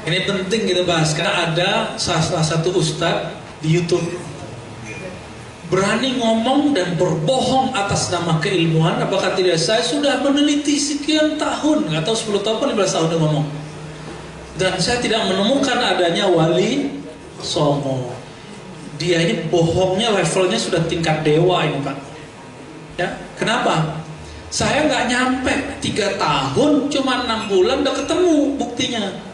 Ini penting kita bahas karena ada salah satu ustadz di YouTube berani ngomong dan berbohong atas nama keilmuan. Apakah tidak? Saya sudah meneliti sekian tahun, nggak tahu 10 tahun 15 tahun dia ngomong, dan saya tidak menemukan adanya Wali Songo. Dia ini bohongnya levelnya sudah tingkat dewa ini Pak. Ya, kenapa? Saya nggak nyampe 3 tahun, cuma 6 bulan udah ketemu buktinya.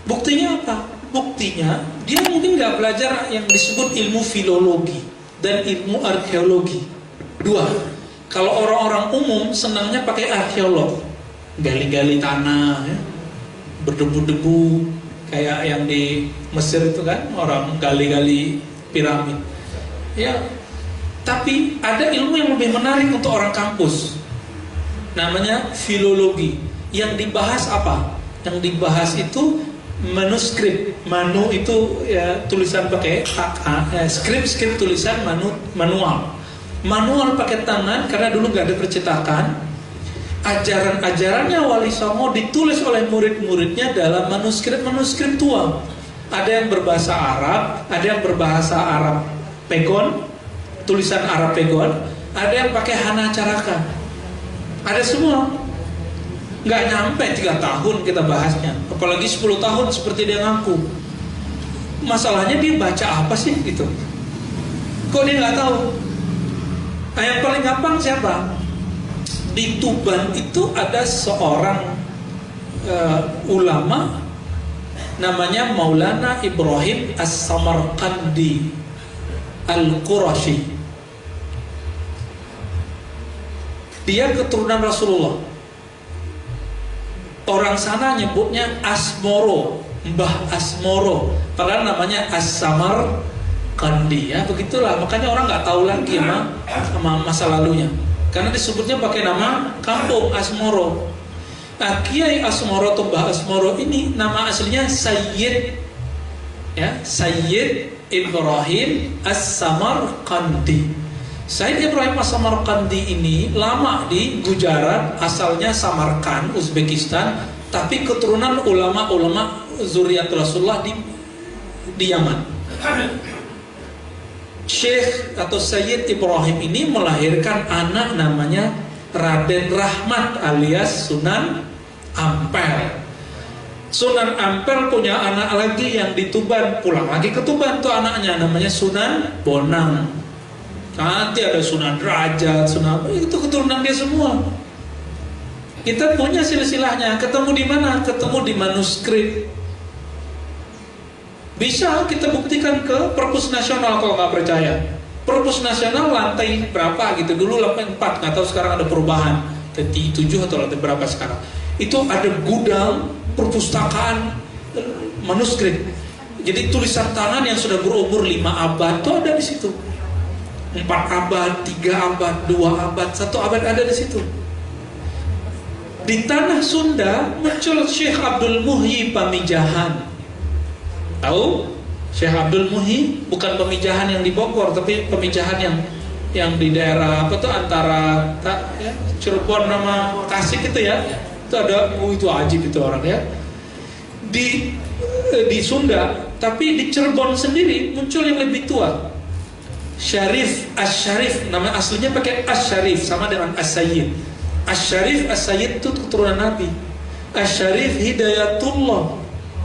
Buktinya apa? Buktinya dia mungkin nggak belajar yang disebut ilmu filologi dan ilmu arkeologi. Dua. Kalau orang-orang umum senangnya pakai arkeolog, gali-gali tanah, ya, berdebu-debu kayak yang di Mesir itu kan, orang gali-gali piramid. Ya, tapi ada ilmu yang lebih menarik untuk orang kampus, namanya filologi. Yang dibahas apa? Yang dibahas itu manuskrip. Manu itu ya tulisan pakai skrip tulisan, manual pakai tangan karena dulu nggak ada percetakan. Ajaran-ajarannya Wali Songo ditulis oleh murid-muridnya dalam manuskrip tua. Ada yang berbahasa Arab, ada yang berbahasa Arab Pegon, tulisan Arab Pegon, ada yang pakai Hana Caraka, ada semua. Nggak nyampe 3 tahun kita bahasnya, apalagi 10 tahun seperti dia ngaku. Masalahnya dia baca apa sih gitu? Kok dia nggak tahu? Yang paling gampang siapa? Di Tuban itu ada seorang ulama namanya Maulana Ibrahim As-Samarqandi Al-Qurashi. Dia keturunan Rasulullah. Orang sana nyebutnya Asmoro, Mbah Asmoro, padahal namanya As-Samarqandi, ya begitulah. Makanya orang nggak tahu lagi sama masa lalunya, karena disebutnya pakai nama kampung Asmoro. Nah, Kiai Asmoro atau Mbah Asmoro ini nama aslinya Sayyid, ya, Sayyid Ibrahim As-Samarqandi. Sayyid Ibrahim As-Samarqandi ini lama di Gujarat, asalnya Samarkand, Uzbekistan, tapi keturunan ulama-ulama zuriat Rasulullah di Yaman. Syekh atau Sayyid Ibrahim ini melahirkan anak namanya Raden Rahmat alias Sunan Ampel. Sunan Ampel punya anak lagi yang di Tuban, pulang lagi ke Tuban tuh anaknya, namanya Sunan Bonang. Nanti ada Sunan Derajat, Sunan, itu keturunan dia semua. Kita punya silsilahnya. Ketemu di mana? Ketemu di manuskrip. Bisa kita buktikan ke Perpus Nasional kalau nggak percaya. Perpus Nasional lantai berapa gitu? Dulu lantai 4, nggak tahu sekarang ada perubahan. Lantai 7 atau lantai berapa sekarang? Itu ada gudang perpustakaan manuskrip. Jadi tulisan tangan yang sudah berumur 5 abad itu ada di situ. 4 abad, 3 abad, 2 abad, 1 abad ada di situ. Di tanah Sunda muncul Syekh Abdul Muhyi Pamijahan. Tahu? Syekh Abdul Muhyi bukan Pamijahan yang di Bogor, tapi Pamijahan yang di daerah apa tuh antara ya, Cirebon sama Tasik itu ya. Itu ada, itu ajib itu orang ya. Di Sunda, tapi di Cirebon sendiri muncul yang lebih tua. Syarif As-Syarif, nama aslinya pakai As-Syarif sama dengan As-Sayyid. As-Syarif As-Sayyid itu keturunan Nabi. As-Syarif Hidayatullah.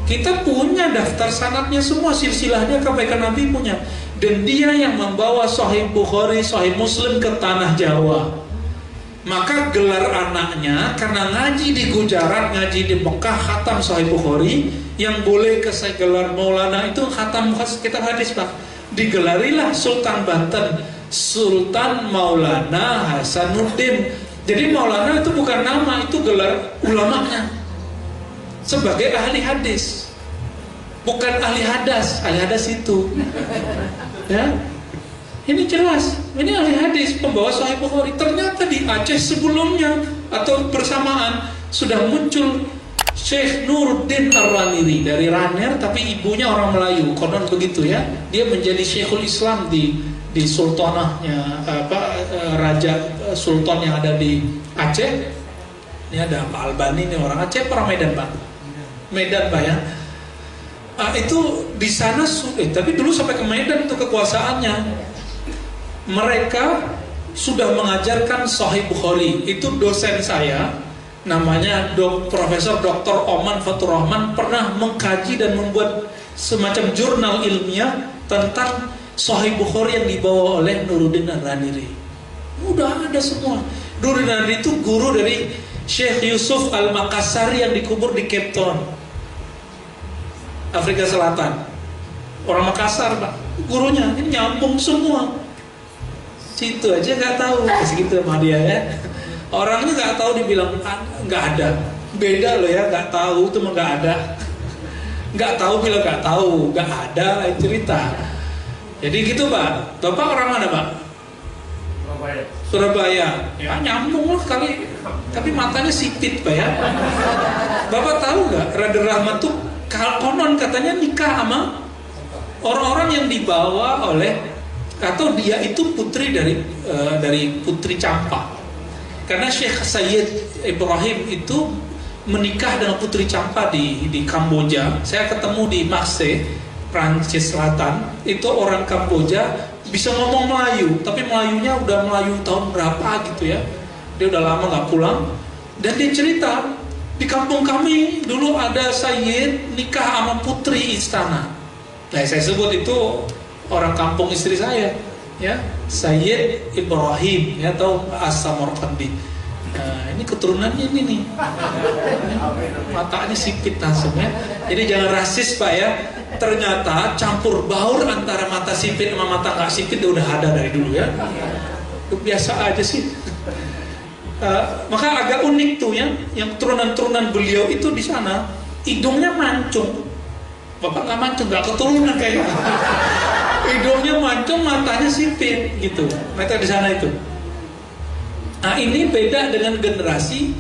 Kita punya daftar sanadnya semua, silsilahnya kebaikan Nabi punya. Dan dia yang membawa Sahih Bukhari, Sahih Muslim ke tanah Jawa. Maka gelar anaknya karena ngaji di Gujarat, ngaji di Mekah, khatam Sahih Bukhari. Yang boleh ke gelar Maulana itu khatam kitab hadis Pak. Digelarilah Sultan Banten, Sultan Maulana Hasanuddin. Jadi Maulana itu bukan nama, itu gelar ulamanya sebagai ahli hadis, bukan ahli hadas. Ahli hadas itu ya, ini jelas, ini ahli hadis, pembawa Sahih Bukhari. Ternyata di Aceh sebelumnya atau bersamaan sudah muncul Syekh Nuruddin Ar-Raniri dari Raner, tapi ibunya orang Melayu, konon begitu ya. Dia menjadi Syekhul Islam di sultanahnya raja sultan yang ada di Aceh. Ini ada Pak Albani, ini orang Aceh, orang Medan Pak. Medan Pak ya. Itu di sana tapi dulu sampai ke Medan itu kekuasaannya. Mereka sudah mengajarkan Sahih Bukhari. Itu dosen saya, namanya Profesor Dr. Oman Fatur Rahman, pernah mengkaji dan membuat semacam jurnal ilmiah tentang Sahih Bukhari yang dibawa oleh Nuruddin Ar-Raniri. Udah ada semua. Nuruddin Ar-Raniri itu guru dari Syekh Yusuf Al-Makassari yang dikubur di Cape Town, Afrika Selatan. Orang Makassar Pak, gurunya ini nyambung semua. Situ aja nggak tahu, segitu sama dia ya. Orangnya nggak tahu, dibilang nggak ada. Beda loh ya, nggak tahu itu mah nggak ada. Nggak tahu bilang nggak tahu, nggak ada cerita. Jadi gitu Pak. Bapak orang mana Pak? Surabaya. Surabaya. Ya nyambung lah kali. Tapi matanya sipit Pak ya. Bapak tahu nggak? Raden Rahmat tuh konon katanya nikah sama orang-orang yang dibawa oleh, atau dia itu putri dari Putri Campa. Karena Syekh Sayyid Ibrahim itu menikah dengan Putri Campa di Kamboja. Saya ketemu di Marseille, Prancis Selatan. Itu orang Kamboja bisa ngomong Melayu, tapi Melayunya udah Melayu tahun berapa gitu ya. Dia udah lama nggak pulang. Dan dia cerita, di kampung kami dulu ada Sayyid nikah sama putri istana. Nah saya sebut itu orang kampung istri saya, ya, Sayyid Ibrahim, ya, atau As-Samarqandi. Nah, ini keturunannya ini nih, matanya sipit langsung ya. Jadi jangan rasis Pak ya. Ternyata campur baur antara mata sipit sama mata nggak sipit udah ada dari dulu ya. Biasa aja sih. Maka agak unik tuh ya, yang turunan-turunan beliau itu di sana hidungnya mancung. Bapak nggak mancung, nggak keturunan kayaknya. Hidungnya mancung, matanya sipit gitu. Mereka di sana itu. Nah ini beda dengan generasi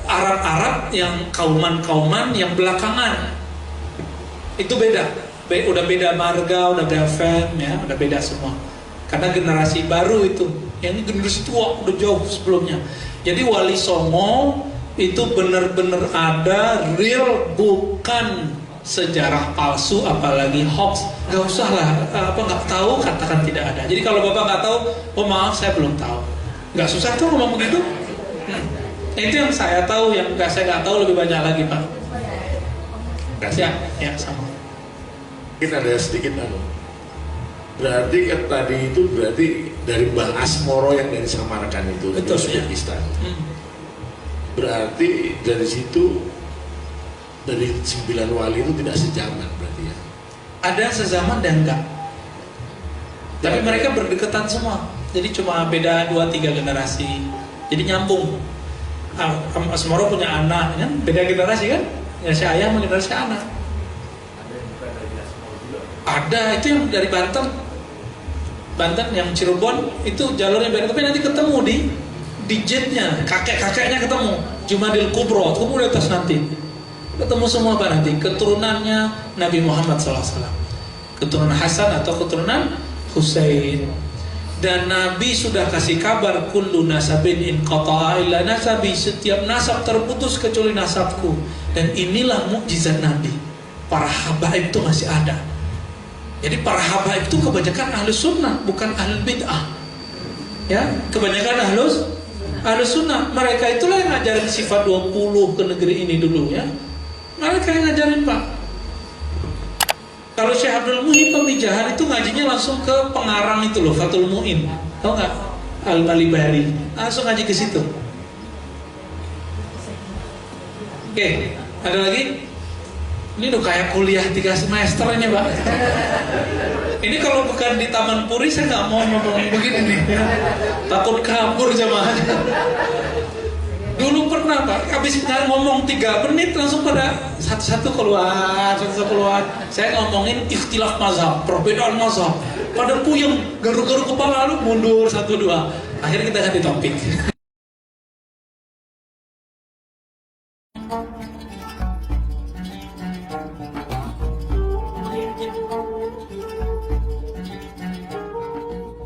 Arab-Arab yang kauman-kauman yang belakangan. Itu beda. Udah beda marga, udah beda fam ya, udah beda semua. Karena generasi baru itu, yang ini generasi tua udah jauh sebelumnya. Jadi Wali Songo itu benar-benar ada, real, bukan sejarah palsu apalagi hoax. Gak usah lah, nggak tahu katakan tidak ada. Jadi kalau Bapak nggak tahu, oh maaf saya belum tahu. Nggak susah tuh ngomong begitu. Itu yang saya tahu, yang saya nggak tahu lebih banyak lagi Pak. Ya sama. Mungkin ada sedikit berarti kan tadi itu berarti dari Mbah Asmoro yang dari Samarkand itu, betul ya. Uzbekistan. Berarti dari situ, dari 9 wali itu tidak sejaman berarti ya? Ada sezaman dan enggak. Tapi mereka berdekatan semua. Jadi cuma beda 2-3 generasi. Jadi nyambung. Asmoro punya anak kan, beda generasi kan? Generasi ayah sama generasi anak. Ada itu yang dari Banten yang Cirebon itu jalurnya beda, tapi nanti ketemu di jetnya, kakeknya ketemu Jumadil Kubro, ketemu di atas nanti, ketemu semua Pak nanti keturunannya Nabi Muhammad SAW, keturunan Hasan atau keturunan Husain. Dan Nabi sudah kasih kabar kullu nasabin in qata'a illa nasabi, setiap nasab terputus kecuali nasabku. Dan inilah mukjizat Nabi, para habaib itu masih ada. Jadi para habaib itu kebanyakan ahlus sunnah, bukan ahlul bid'ah. Ya, kebanyakan ahlus sunnah. Mereka itulah yang ngajarin sifat 20 ke negeri ini dulu ya. Mereka yang ngajarin Pak. Kalau Syekh Abdul Muhyi Pemijahan itu ngajinya langsung ke pengarang itu loh, Fathul Mu'in. Tahu nggak? Al-Malibari. Langsung ngaji ke situ. Oke, ada lagi? Ini udah kayak kuliah 3 semester ini Pak. Ini kalau bukan di Taman Puri saya nggak mau ngomong begini nih. Takut kabur jamaahnya. Dulu pernah Pak, habis ngomong 3 menit langsung pada satu-satu keluar. Saya ngomongin ikhtilaf mazhab, perbedaan mazhab. Pada puyeng, garu-garu kepala lu mundur 1-2. Akhirnya kita ganti topik.